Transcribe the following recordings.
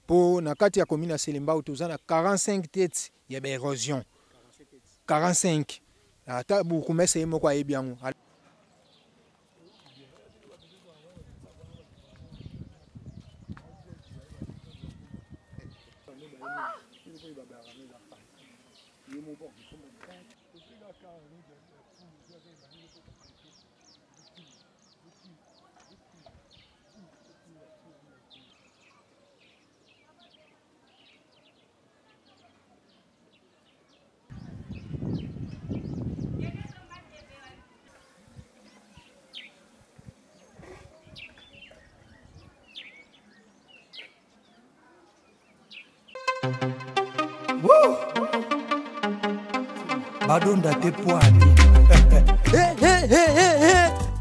Pour na kati ya commune ya Selembao tozana 45 têtes ya ba érosion. 45. Ata buku mese yemo kwa ebiango. Badonda te poani.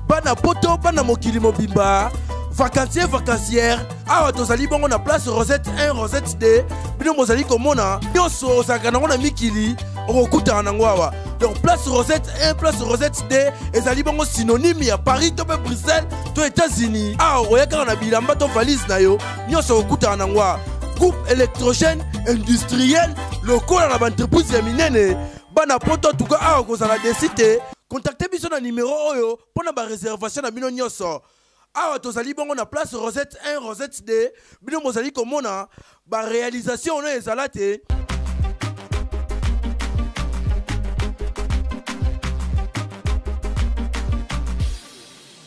Bana poto, bana mokili mobimba. Vacancier, vacancière. Awa tozali bongo na place Rosette 1, Rosette 2. Bino mozali komona. Nyonso osaka na mikili. Okuta nango awa. Donc place Rosette 1, place Rosette 2. Ezali bongo synonyme ya Paris, to pe Bruxelles, to États-Unis. Awa oyaka na bilamba to valise na yo. Nyonso okuta nango awa. Groupe électrogène industriel local na entreprise ya minene. Bana poto tuka awa kozala desite. Contactez biso na numéro oyo pona ba réservation na bino nyonso. Awa tozali bongo na place Rosette 1, Rosette 2. Bino mozali komona ba réalisation na ezala te.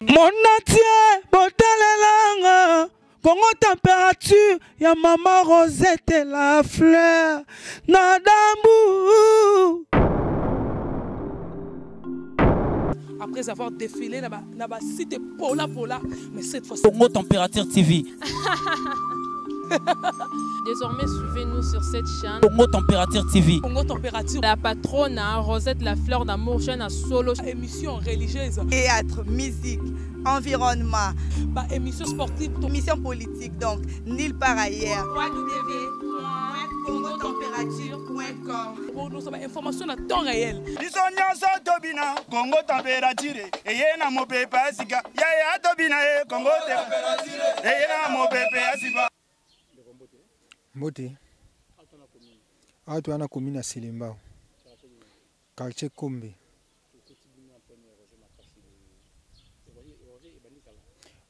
Monatie botalelanga Congo température ya maman Rosette la fleur Nadambu. Après avoir défilé là-bas site Pola, mais cette fois Congo Température TV. Désormais, suivez-nous sur cette chaîne. Congo Température TV. Congo Température. La patronne Rosette la fleur d'amour, chaîne à solo. Émission religieuse. Théâtre, musique, environnement. Bah, émission sportive. Émission politique, donc, nulle part ailleurs. www.congotempérature.com. Pour nous avoir information à temps réel. Congo Température. Et yena mo pepe asika. Ya tobina Congo Température. Et yena mo pepe asika. Mbote. Awa tu ana commune ya Selembao. Quartier Kombe.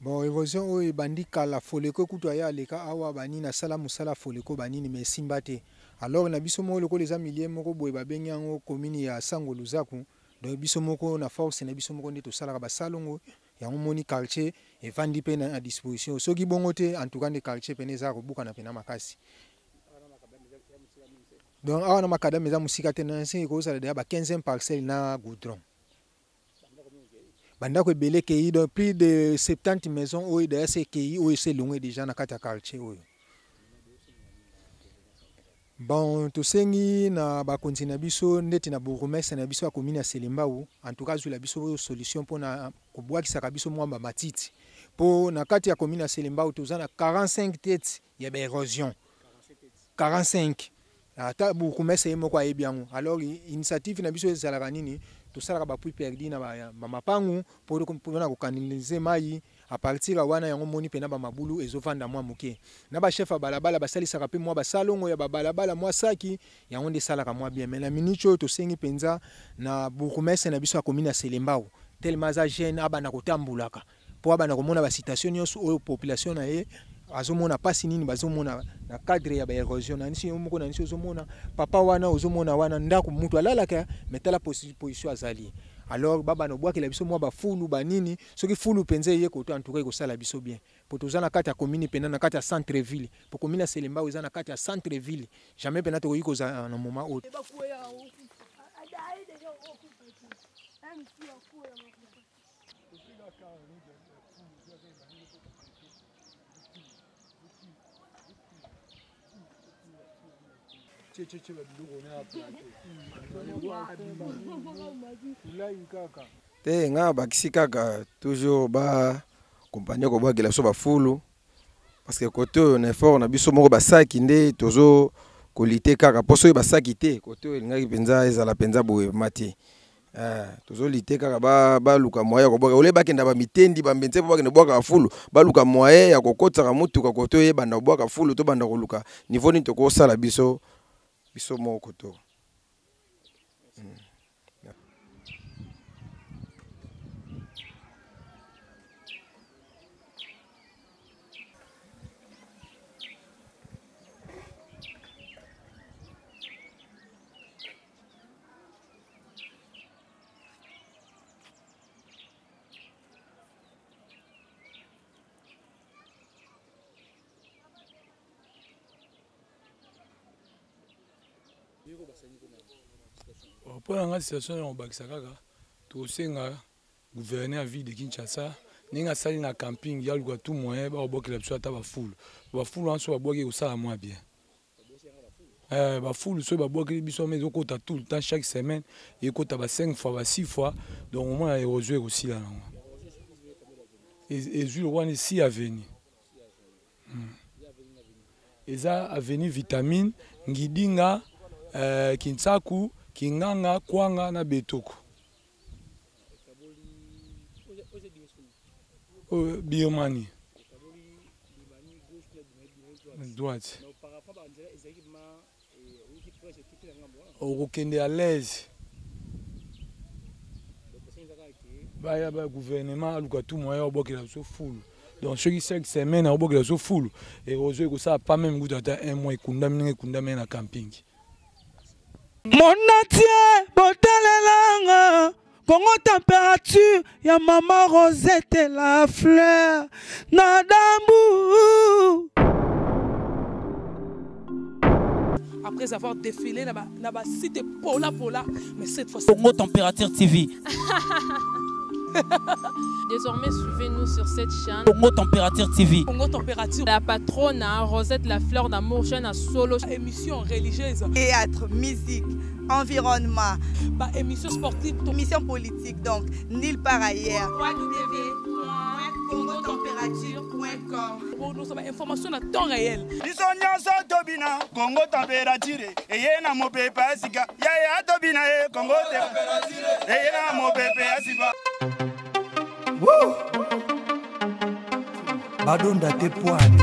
Bon, érosion oyo ebandi kala foleko kutu aya aleka awa bani na sala musala foleko banini mais simbate. Alors na biso moko loko les milliers moko boye babengi yango commune ya Sango Luzaku. Donc biso moko na force na biso moko nde to sala ba salongo ya moni quartier et vandi pe na disposition. Soki bongo te en tout cas de quartier peneza ko buka na pena makasi. Donc awa na makadam eza musika te na nsi ko sala de ba 15e parcelle na goudron. Banda ko belé kei donc plus de 70 maisons oyo de ces kei oyo c'est loin déjà na kata quartier oyo. Bon to sengi na ba continue biso ndeti na bourgmestre na biso ya commune ya Selembao en tout cas la biso solution pour na ko bwakisa ka biso mwamba matiti pour na kati ya commune ya Selembao tozana 45 têtes ya ba érosion 45 ata bourgmestre yemo kwa ebiango alors initiative na biso ezalaka nini to sala ba puis perdi na ba mapangu pour na ko kanaliser mai à partir wana yango moni pena ba mabulu ezovanda mwa muke na ba chef balabala basalisa ka pe mwa ba salongo ya ba balabala mwa saki yango nde sala ka mwa bien mais na minicho to sengi penza na bourgmestre na biso ya commune ya Selembao tellement za jeune abana kotambulaka po abana komona ba citation nyonso oyo population na ye azomona pasi nini bazomona na cadre ya ba érosion na nisi moko na nisi ozomona papa wana ozomona wana ndako mutu alalaka metala position azali alors baba no bwaki la biso mwa ba fulu ba nini soki fulu penze ye ko to en tout cas ko sala biso bien pour tozana kati ya commune pena na kati ya centre ville pour commune ya Selembao ezana kati ya centre ville jamais pena to yiko za na moment autre. Te nga bakisi kaka toujours ba compagnie ko bwakela so ba fulu parce que côté on effort na biso moko ba saki nde tozo kolite kaka poso ba saki te côté ngaki penza ezala penza boye mati tozolite kaka baluka moye ya kobwaka ole bakenda bamitendi bambenze po bakenda bwaka fulu baluka moye ya kokotaka mutuka koto yebanda bwaka fulu to banda koluka niveau nini tokosala biso moko koto. Pour la situation on bakisaka tosenga gouverneur ville de Kinshasa ninga sali na camping ya lugwa tout moyen ba obokela biso ata ba full anso ba boki osala moins bien ba full so ba boki biso mais okota tout le temps chaque semaine et kota ba 5 fois ba 6 fois donc au moins érosion aussi là et je le vois ici avenue eza avenue vitamine ngidinga Kinsaku Kinganga Kwanga na Betoko Biomani droite okende à l'aise baya ba gouvernement aluka tout moyen obokela so full donc chaque 5 semaines obokela so full et ozo ko ça pas même goût ata un mois ekundamina na camping. Monatie botalelanga Congo température ya maman Rosette la fleur Nadambu. Après avoir défilé na site pola mais cette fois Congo Température TV. Désormais, suivez-nous sur cette chaîne. Congo Température TV. Congo Température. La patronne Rosette la fleur d'amour, chaîne à solo. Émission religieuse. Théâtre, musique, environnement. Émission sportive. Émission politique, donc nulle part ailleurs. www.congotempérature.com. Pour nous avoir information à temps réel. Bisonyaso tobina Congo Température. Eyena mopepa sika. Yaya tobina Congo Température. Eyena mopepa sika. Badonda te poani.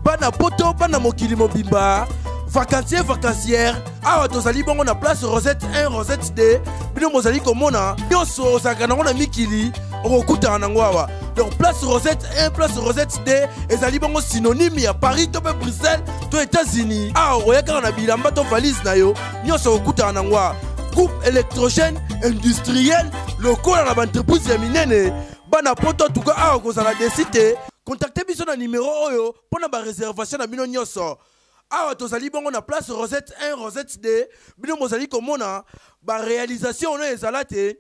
Bana poto bana mokili mobimba. Vacancière awa tozali bongo na place Rosette 1 Rosette 2 bino mozali komona nyonso osaka nango na mikili okokutana nango awa. Donc place Rosette 1 place Rosette 2 ezali bongo synonyme ya Paris to pe Bruxelles to États-Unis. Awa oyaka na bilamba to valise na yo nyonso okokutana nango awa. Groupe électrogène industriel lokola na entreprise ya minene bana poto tuka awa kozala desite contactez biso na numéro oyo pona ba réservation na bino nyonso. Awa tozali bongo na place Rosette 1 Rosette 2 bino mozali komona ba réalisation ono ezala te.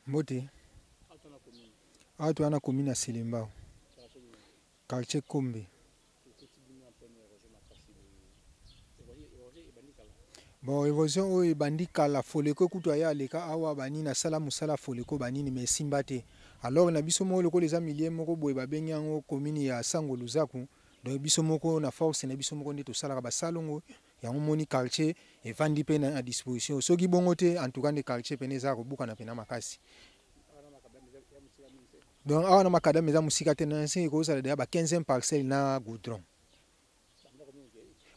Mbote awa toza na commune ya Selembao quartier Kombe. Bon érosion oyo ebandi kala foleko kutu aya aleka awa banini asala mosala foleko banini mais esimba te. Alors na biso moko lokola eza milie moko boye babengi yango commune ya Sango Luzaku. Donc biso moko na force na biso moko nde tosalaka basalongo yango moni quartier evandi mpe na disposition soki bongo te en tout cas nde quartier pene eza kobukana pena makasi. Donc awa na makadam eza mosika te na nse ekozala deya ba 15e parcelle na goudron.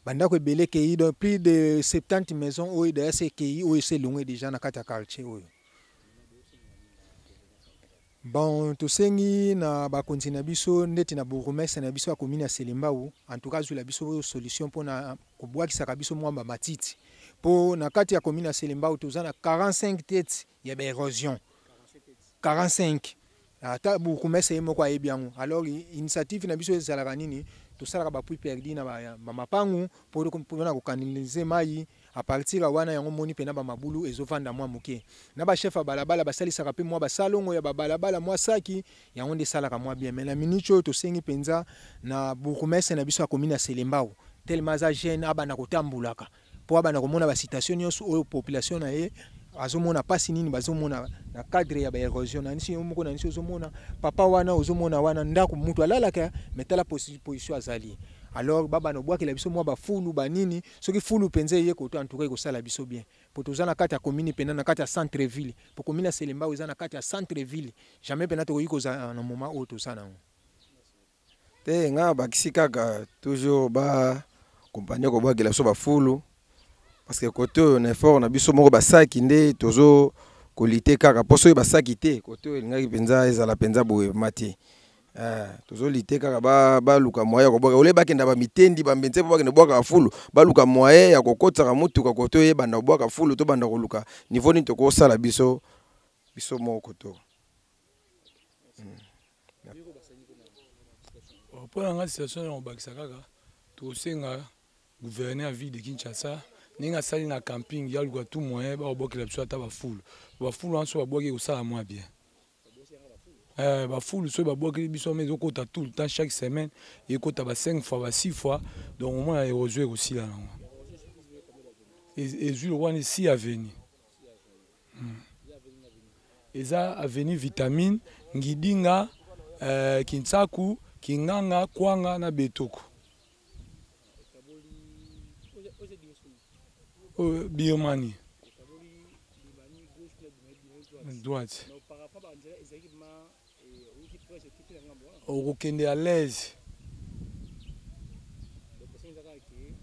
Bandako ebele kei donc plus de 70 maisons oyo deya se kei oyo se longwe déjà na kati ya quartier oyo. Bon, tosengi na bakonzi na biso ndeti na bourgmestre na biso ya commune ya Selembao en tout cas azwila biso solution mpona kobwakisaka biso mwamba matiti po na kati ya commune ya Selembao toza na 45 têtes ya baérosion 45 ata bourgmestre ye moko ayebi yango. Alors initiative na biso ezalaka nini tosalaka bapui perdi na bamapangu mpona kokanalize mai a partir ya wana yango moni pena bamabulu ezovanda mwa moke na bachef ya balabala basalisaka mpe mwa basalongo ya babalabala mwa saki yango nde esalaka mwa bien. Mais na minute oyo tosengi mpenza na bourgmestre na biso ya commune ya Selembao tellement aza jeune abanda kotambulaka mpo abanda komona basitation nyonso oyo population na ye azomona pasi nini bazomona na cadre ya baérosion na nisi moko na nisi ozomona papa wana ozomona wana ndako mutu alalaka metala position azali. Alors baba no bwakela biso mwa bafulu banini soki fulu penze ye koto en tout cas ekosala biso bien po toza na kati ya commune pena na kati ya centre ville po commune ya Selembao eza na kati ya centre ville jamais pena tokoki koza na moment oyo toza nango te nga bakisi kaka toujours ba compagnie ko bwakela biso bafulu parce que côté on effort na biso moko basaki nde tozo kolite kaka poso basaki te côté elingaki penza ezala penza boye mati tozo lite kaka ba luka moya ko boka ole bakenda ba mitendi ba mbenze po bakenda bwaka fulu ba luka moya ya kokotsa mutuka côté ye banda bwaka fulu to banda ko luka niveau ni to ko sala biso moko to pour la situation on bakisa kaka to senga gouverneur ville de Kinshasa ninga sali na camping ya luka tout moyen ba bokela biso ata ba fulu anso ba boki ko sala moins bien bafulu so babwakeli biso mais ezokota tout le temps chaque semaine ekota ba 5 fois ba 6 fois donc au moins érosion ekosila nango ezwi wana 6 avenue eza avenue vitamine ngidinga Kinsaku Kinganga Kwanga na Betoko Biomani droite okokende à l'aise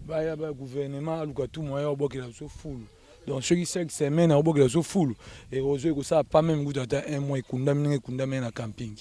baya ba gouvernement aluka tout moyen obokela so full donc chaque 5 semaines obokela so full et ozo ko ça pas même goût ata un mois ekundami na camping